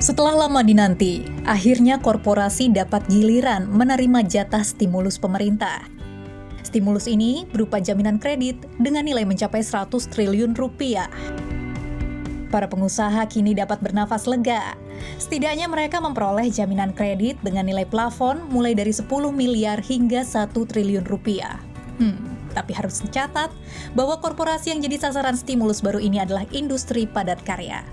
Setelah lama dinanti, akhirnya korporasi dapat giliran menerima jatah stimulus pemerintah. Stimulus ini berupa jaminan kredit dengan nilai mencapai 100 triliun rupiah. Para pengusaha kini dapat bernafas lega. Setidaknya mereka memperoleh jaminan kredit dengan nilai plafon mulai dari 10 miliar hingga 1 triliun rupiah. Tapi harus dicatat bahwa korporasi yang jadi sasaran stimulus baru ini adalah industri padat karya.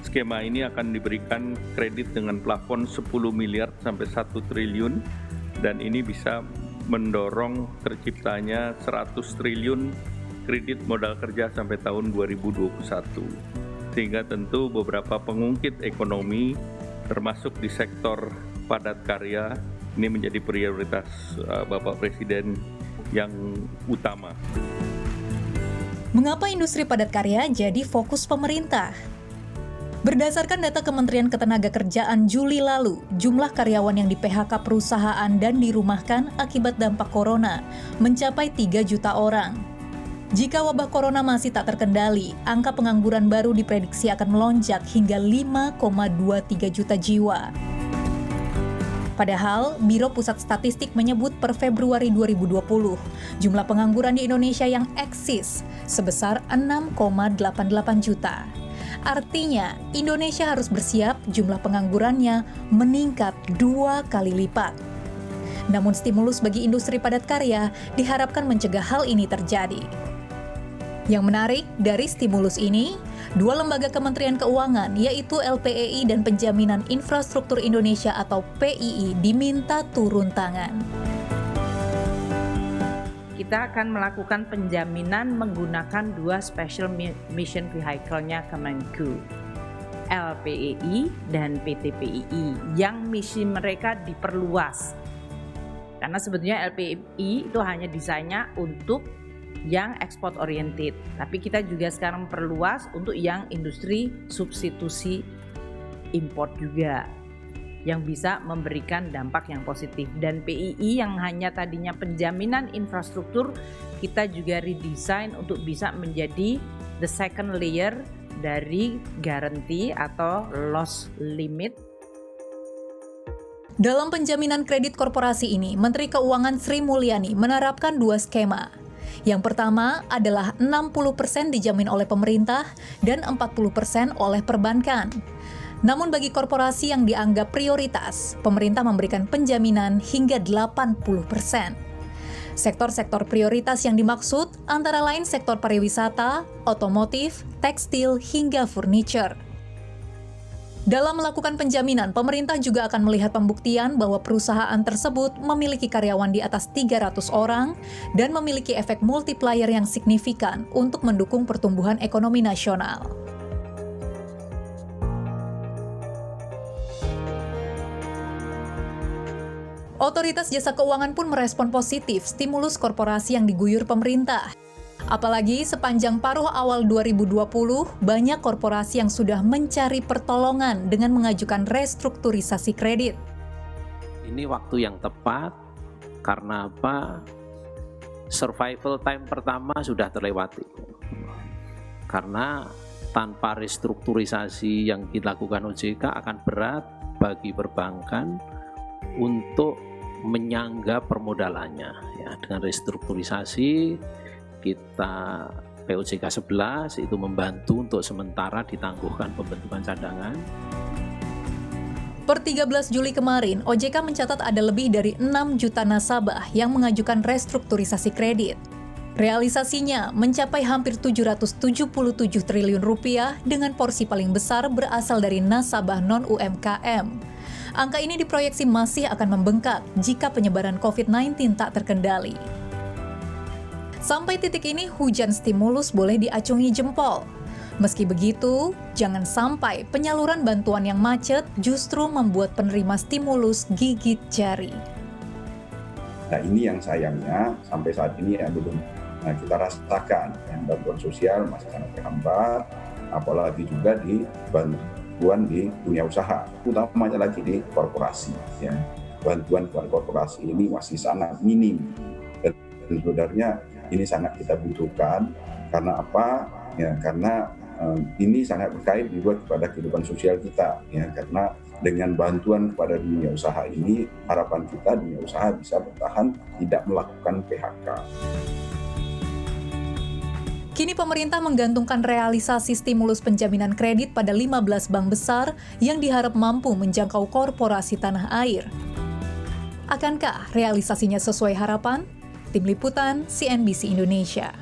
Skema ini akan diberikan kredit dengan plafon 10 miliar sampai 1 triliun dan ini bisa mendorong terciptanya 100 triliun kredit modal kerja sampai tahun 2021. Sehingga tentu beberapa pengungkit ekonomi termasuk di sektor padat karya ini menjadi prioritas Bapak Presiden yang utama. Mengapa industri padat karya jadi fokus pemerintah? Berdasarkan data Kementerian Ketenagakerjaan Juli lalu, jumlah karyawan yang di-PHK perusahaan dan dirumahkan akibat dampak corona mencapai 3 juta orang. Jika wabah corona masih tak terkendali, angka pengangguran baru diprediksi akan melonjak hingga 5,23 juta jiwa. Padahal, Biro Pusat Statistik menyebut per Februari 2020, jumlah pengangguran di Indonesia yang eksis sebesar 6,88 juta. Artinya, Indonesia harus bersiap jumlah penganggurannya meningkat 2 kali lipat. Namun stimulus bagi industri padat karya diharapkan mencegah hal ini terjadi. Yang menarik dari stimulus ini, 2 lembaga Kementerian Keuangan yaitu LPEI dan Penjaminan Infrastruktur Indonesia atau PII diminta turun tangan. Kita akan melakukan penjaminan menggunakan 2 special mission vehicle-nya Kemenku, LPEI dan PT PII, yang misi mereka diperluas. Karena sebetulnya LPEI itu hanya desainnya untuk yang ekspor oriented, tapi kita juga sekarang perluas untuk yang industri substitusi import juga, yang bisa memberikan dampak yang positif. Dan PII yang hanya tadinya penjaminan infrastruktur, kita juga redesign untuk bisa menjadi the second layer dari guarantee atau loss limit. Dalam penjaminan kredit korporasi ini, Menteri Keuangan Sri Mulyani menerapkan 2 skema. Yang pertama adalah 60% dijamin oleh pemerintah dan 40% oleh perbankan. Namun bagi korporasi yang dianggap prioritas, pemerintah memberikan penjaminan hingga 80%. Sektor-sektor prioritas yang dimaksud antara lain sektor pariwisata, otomotif, tekstil, hingga furniture. Dalam melakukan penjaminan, pemerintah juga akan melihat pembuktian bahwa perusahaan tersebut memiliki karyawan di atas 300 orang dan memiliki efek multiplier yang signifikan untuk mendukung pertumbuhan ekonomi nasional. Otoritas Jasa Keuangan pun merespon positif stimulus korporasi yang diguyur pemerintah. Apalagi sepanjang paruh awal 2020, banyak korporasi yang sudah mencari pertolongan dengan mengajukan restrukturisasi kredit. Ini waktu yang tepat, karena apa? Survival time pertama sudah terlewati. Karena tanpa restrukturisasi yang dilakukan OJK akan berat bagi perbankan untuk menyangga permodalannya. Ya, dengan restrukturisasi kita POJK 11 itu membantu untuk sementara ditangguhkan pembentukan cadangan. Per 13 Juli kemarin, OJK mencatat ada lebih dari 6 juta nasabah yang mengajukan restrukturisasi kredit. Realisasinya mencapai hampir 777 triliun rupiah dengan porsi paling besar berasal dari nasabah non-UMKM. Angka ini diproyeksi masih akan membengkak jika penyebaran COVID-19 tak terkendali. Sampai titik ini hujan stimulus boleh diacungi jempol. Meski begitu, jangan sampai penyaluran bantuan yang macet justru membuat penerima stimulus gigit jari. Nah ini yang sayangnya sampai saat ini ya belum kita rasakan. Bantuan sosial masih sangat terhambat, apalagi juga di bantuan di dunia usaha, utamanya lagi di korporasi. Ya. Bantuan korporasi ini masih sangat minim. Dan sebenarnya ini sangat kita butuhkan karena apa? Ya, karena ini sangat berkait juga kepada kehidupan sosial kita, ya, karena dengan bantuan kepada dunia usaha ini, harapan kita dunia usaha bisa bertahan, tidak melakukan PHK. Kini pemerintah menggantungkan realisasi stimulus penjaminan kredit pada 15 bank besar yang diharap mampu menjangkau korporasi tanah air. Akankah realisasinya sesuai harapan? Tim Liputan CNBC Indonesia.